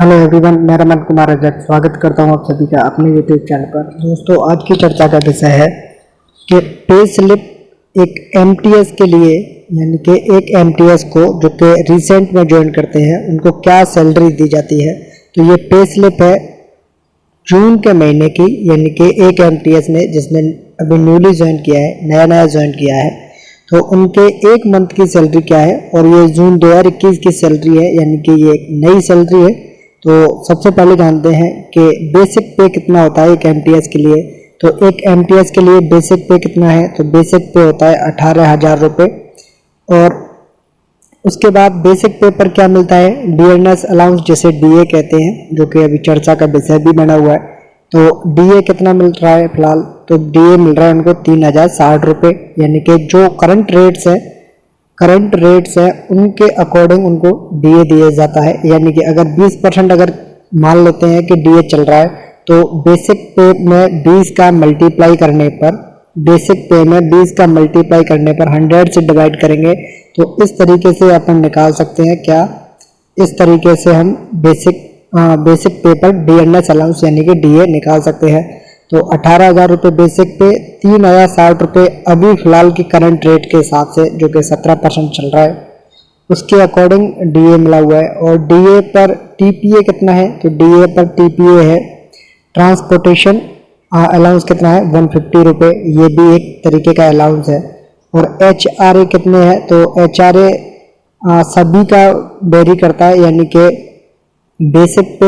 Hello everyone, मैं रमन कुमार रजक स्वागत करता हूं आप सभी का अपने यूट्यूब चैनल पर। दोस्तों, आज की चर्चा का विषय है कि पे स्लिप एक एमटीएस के लिए, यानी कि एक एमटीएस को जो कि रिसेंट में ज्वाइन करते हैं उनको क्या सैलरी दी जाती है। तो ये पे स्लिप है जून के महीने की, यानी कि एक एमटीएस ने जिसने अभी न्यूली ज्वाइन किया है, नया नया ज्वाइन किया है, तो उनके एक मंथ की सैलरी क्या है। और ये जून 2021 की सैलरी है, यानी कि ये एक नई सैलरी है। तो सबसे पहले जानते हैं कि बेसिक पे कितना होता है एक एमटीएस के लिए। तो एक एमटीएस के लिए बेसिक पे कितना है, तो बेसिक पे होता है 18,000 रुपये। और उसके बाद बेसिक पे पर क्या मिलता है, डीएनएस अलाउंस जिसे डीए कहते हैं, जो कि अभी चर्चा का विषय भी बना हुआ है। तो डीए कितना मिल रहा है फिलहाल, तो डीए मिल रहा है उनको 3,060 रुपये, यानी कि जो करंट रेट्स है उनके अकॉर्डिंग उनको डीए दिया जाता है। यानी कि अगर 20% अगर मान लेते हैं कि डीए चल रहा है, तो बेसिक पे में 20 का मल्टीप्लाई करने पर 100 से डिवाइड करेंगे, तो इस तरीके से अपन निकाल सकते हैं। क्या इस तरीके से हम बेसिक पे पर डीएनएस अलाउंस यानी कि डीए निकाल सकते हैं। तो 18,000 रुपये बेसिक पे, 3,060 रुपये अभी फिलहाल की करंट रेट के हिसाब से, जो कि 17% चल रहा है, उसके अकॉर्डिंग डीए मिला हुआ है। और डीए पर टीपीए कितना है, तो डीए पर टीपीए है ट्रांसपोर्टेशन अलाउंस कितना है, 150 रुपये, ये भी एक तरीके का अलाउंस है। और एचआरए कितने हैं, तो एचआरए सभी का वेरी करता है, यानी कि बेसिक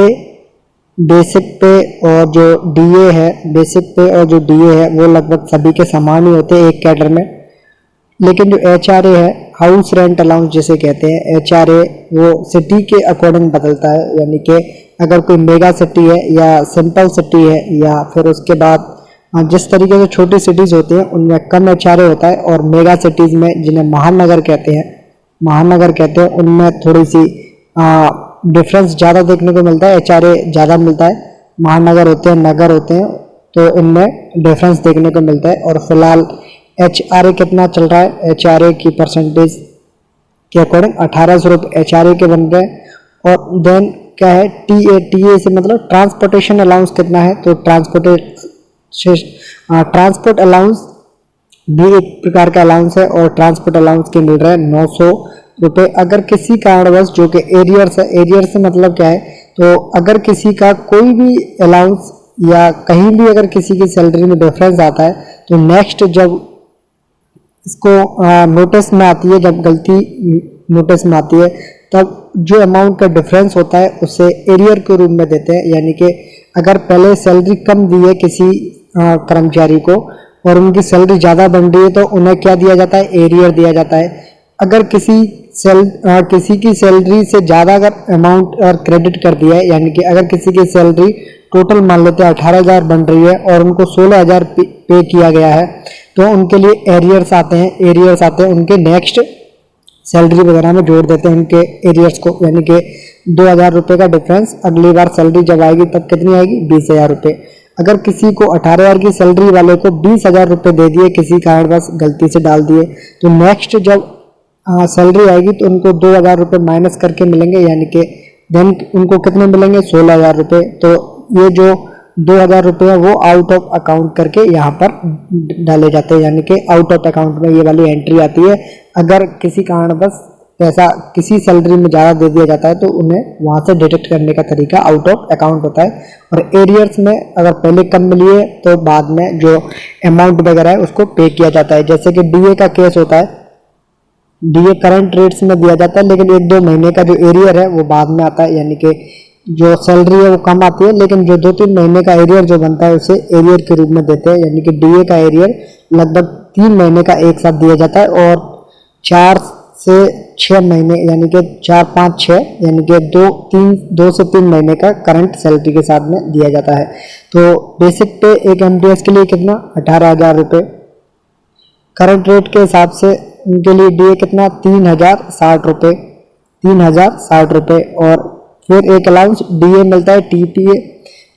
पे और जो डीए है, बेसिक पे और जो डीए है वो लगभग सभी के समान ही होते हैं एक कैडर में। लेकिन जो एचआरए है, हाउस रेंट अलाउंस जिसे कहते हैं, एचआरए वो सिटी के अकॉर्डिंग बदलता है। यानी कि अगर कोई मेगा सिटी है या सिंपल सिटी है, या फिर उसके बाद जिस तरीके से छोटी सिटीज़ होती हैं उनमें कम एचआरए होता है, और मेगा सिटीज़ में जिन्हें महानगर कहते हैं उनमें थोड़ी सी डिफरेंस ज़्यादा देखने को मिलता है, एचआरए ज़्यादा मिलता है। महानगर होते हैं, नगर होते हैं, तो इनमें डिफरेंस देखने को मिलता है। और फिलहाल एचआरए कितना चल रहा है, एचआरए की परसेंटेज के अकॉर्डिंग 1,800 रुपये एचआरए के बन गए। और देन क्या है, टीए से मतलब ट्रांसपोर्टेशन अलाउंस कितना है, तो ट्रांसपोर्ट अलाउंस भी एक प्रकार का अलाउंस है, और ट्रांसपोर्ट अलाउंस के मिल रहा है 900 रुपये। अगर किसी कारणवश, जो कि एरियर्स है, एरियर्स से मतलब क्या है, तो अगर किसी का कोई भी अलाउंस या कहीं भी अगर किसी की सैलरी में डिफरेंस आता है, तो नेक्स्ट जब इसको नोटिस में आती है, जब गलती नोटिस में आती है, तब जो अमाउंट का डिफरेंस होता है उसे एरियर के रूप में देते हैं। यानी कि अगर पहले सैलरी कम दी है किसी कर्मचारी को और उनकी सैलरी ज़्यादा बन रही है, तो उन्हें क्या दिया जाता है, एरियर दिया जाता है। अगर किसी की सैलरी से ज़्यादा अगर अमाउंट और क्रेडिट कर दिया है, यानी कि अगर किसी की सैलरी टोटल मान लेते हैं 18,000 बन रही है और उनको 16,000 पे किया गया है, तो उनके लिए एरियर्स आते हैं उनके नेक्स्ट सैलरी वगैरह में जोड़ देते हैं उनके एरियर्स को। यानी कि 2,000 रुपये का डिफरेंस अगली बार सैलरी जब आएगी तब कितनी आएगी, 20,000 रुपये। अगर किसी को 18,000 की सैलरी वाले को 20,000 रुपये दे दिए, किसी कारणवश गलती से डाल दिए, तो नेक्स्ट जब सैलरी आएगी तो उनको 2,000 रुपये माइनस करके मिलेंगे, यानी कि देन उनको कितने मिलेंगे, 16,000 रुपये। तो ये जो 2,000 रुपये है वो आउट ऑफ अकाउंट करके यहाँ पर डाले जाते हैं, यानी कि आउट ऑफ अकाउंट में ये वाली एंट्री आती है। अगर किसी कारणवश पैसा किसी सैलरी में ज़्यादा दे दिया जाता है, तो उन्हें वहाँ से डिडक्ट करने का तरीका आउट ऑफ अकाउंट होता है। और एरियर्स में अगर पहले कम मिली है तो बाद में जो अमाउंट वगैरह है उसको पे किया जाता है। जैसे कि डीए का केस होता है, डीए करंट रेट्स में दिया जाता है, लेकिन 1-2 महीने का जो एरियर है वो बाद में आता है। यानी कि जो सैलरी है वो कम आती है, लेकिन जो 2-3 महीने का एरियर जो बनता है उसे एरियर के रूप में देते हैं। यानी कि डीए का एरियर लगभग 3 महीने का एक साथ दिया जाता है, और 4 से 6 महीने, यानी कि 4, 5, 6, यानी कि 2 से 3 महीने का करंट सैलरी के साथ में दिया जाता है। तो बेसिक पे एक एमटीएस के लिए कितना, 18,000 रुपये। करंट रेट के हिसाब से उनके लिए डीए कितना, 3,060 रुपये। और फिर एक अलाउंस डीए मिलता है, टीपीए,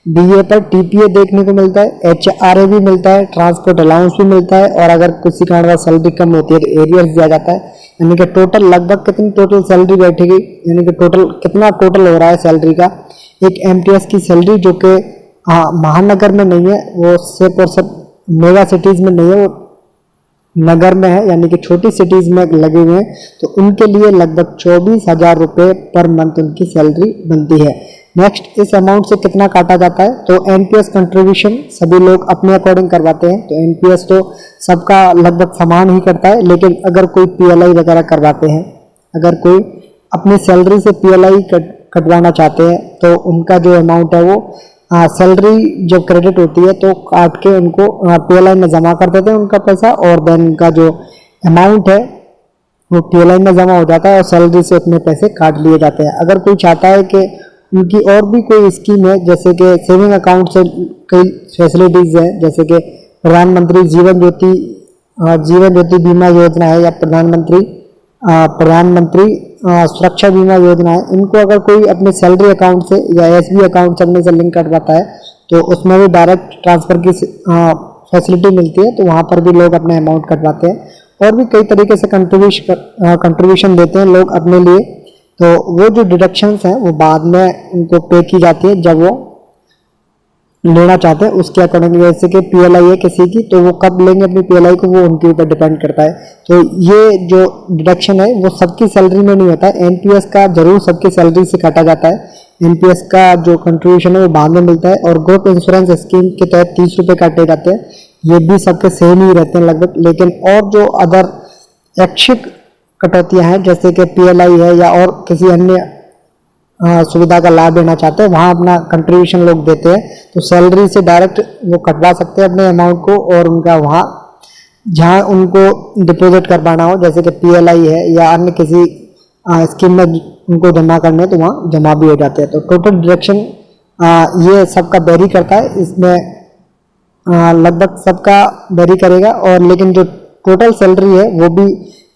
डीए पर टीपीए देखने को मिलता है, एचआरए भी मिलता है, ट्रांसपोर्ट अलाउंस भी मिलता है, और अगर किसी कारण सैलरी कम होती है तो एरियर दिया जाता है। यानी कि टोटल लगभग कितनी टोटल सैलरी बैठेगी, यानी कि टोटल कितना टोटल हो रहा है सैलरी का। एक एमटीएस की सैलरी जो कि महानगर में नहीं है, वो सिर्फ और सिर्फ मेगा सिटीज में नहीं है, वो नगर में है, यानी कि छोटी सिटीज में लगे हुए हैं, तो उनके लिए लगभग 24,000 रुपये पर मंथ उनकी सैलरी बनती है। नेक्स्ट, इस अमाउंट से कितना काटा जाता है, तो एनपीएस कंट्रीब्यूशन सभी लोग अपने अकॉर्डिंग करवाते हैं, तो एनपीएस तो सबका लगभग समान ही करता है, लेकिन अगर कोई पीएलआई वगैरह करवाते हैं, अगर कोई अपनी सैलरी से पीएलआई कटवाना चाहते हैं, तो उनका जो अमाउंट है वो सैलरी जब क्रेडिट होती है तो काट के उनको पीएलआई में जमा कर देते हैं उनका पैसा, और देन उनका जो अमाउंट है वो पीएलआई में जमा हो जाता है और सैलरी से अपने पैसे काट लिए जाते हैं। अगर कोई चाहता है कि उनकी और भी कोई स्कीम है, जैसे कि सेविंग अकाउंट से कई फैसिलिटीज है, जैसे कि प्रधानमंत्री जीवन ज्योति बीमा योजना है, या प्रधानमंत्री सुरक्षा बीमा योजना है, इनको अगर कोई अपने सैलरी अकाउंट से या एसबी अकाउंट से अपने से लिंक करवाता है तो उसमें भी डायरेक्ट ट्रांसफर की फैसिलिटी मिलती है, तो वहाँ पर भी लोग अपने अमाउंट कटवाते हैं। और भी कई तरीके से कंट्रीब्यूशन देते हैं लोग अपने लिए, तो वो जो डिडक्शंस हैं वो बाद में उनको पे की जाती है जब वो लेना चाहते हैं उसके अकॉर्डिंग। जैसे कि पीएलआई है किसी की, तो वो कब लेंगे अपनी पीएलआई को, वो उनके ऊपर डिपेंड करता है। तो ये जो डिडक्शन है वो सबकी सैलरी में नहीं होता है, एनपीएस का जरूर सबकी सैलरी से काटा जाता है। एनपीएस का जो कंट्रीब्यूशन है वो बाद में मिलता है, और ग्रुप इंश्योरेंस स्कीम के तहत 30 रुपये काटे जाते हैं, ये भी सबके सेम ही रहते हैं लगभग। लेकिन और जो अदर ऐच्छिक कटौतियां हैं, जैसे कि पीएलआई है या और किसी अन्य सुविधा का लाभ लेना चाहते हैं, वहाँ अपना कंट्रीब्यूशन लोग देते हैं, तो सैलरी से डायरेक्ट वो कटवा सकते हैं अपने अमाउंट को, और उनका वहाँ जहाँ उनको डिपॉजिट करवाना हो, जैसे कि पीएलआई है या अन्य किसी स्कीम में उनको जमा करने, तो वहाँ जमा भी हो जाते हैं। तो टोटल डिडक्शन ये सबका वेरी करता है, इसमें लगभग सबका वेरी करेगा, और लेकिन जो टोटल सैलरी है वो भी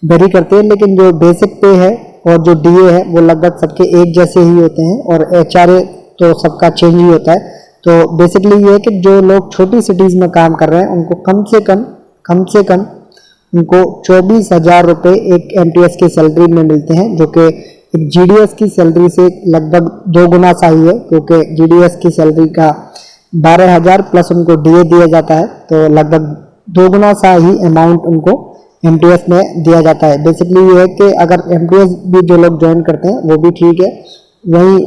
वेरी करती है, लेकिन जो बेसिक पे है और जो डीए है वो लगभग सबके एक जैसे ही होते हैं, और एचआरए तो सबका चेंज ही होता है। तो बेसिकली ये है कि जो लोग छोटी सिटीज़ में काम कर रहे हैं उनको कम से कम उनको 24,000 रुपये एक एमटीएस की सैलरी में मिलते हैं, जो कि एक जीडीएस की सैलरी से लगभग 2 गुना सा ही है, क्योंकि जीडीएस की सैलरी का 12,000 प्लस उनको डीए दिया जाता है, तो लगभग 2 गुना सा ही अमाउंट उनको एमटीएस में दिया जाता है। बेसिकली ये है कि अगर एमटीएस भी जो लोग ज्वाइन करते हैं वो भी ठीक है। वहीं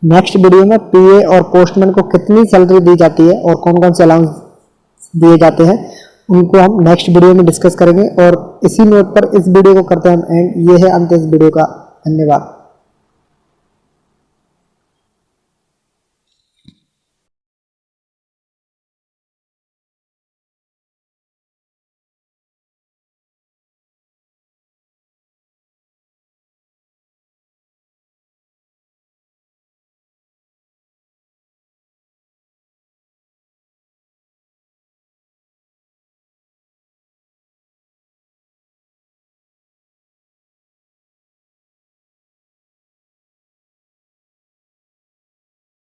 नेक्स्ट वीडियो में पीए और पोस्टमैन को कितनी सैलरी दी जाती है और कौन कौन से अलाउंस दिए जाते हैं, उनको हम नेक्स्ट वीडियो में डिस्कस करेंगे। और इसी नोट पर इस वीडियो को करते हैं हम एंड। ये है अंत इस वीडियो का। धन्यवाद।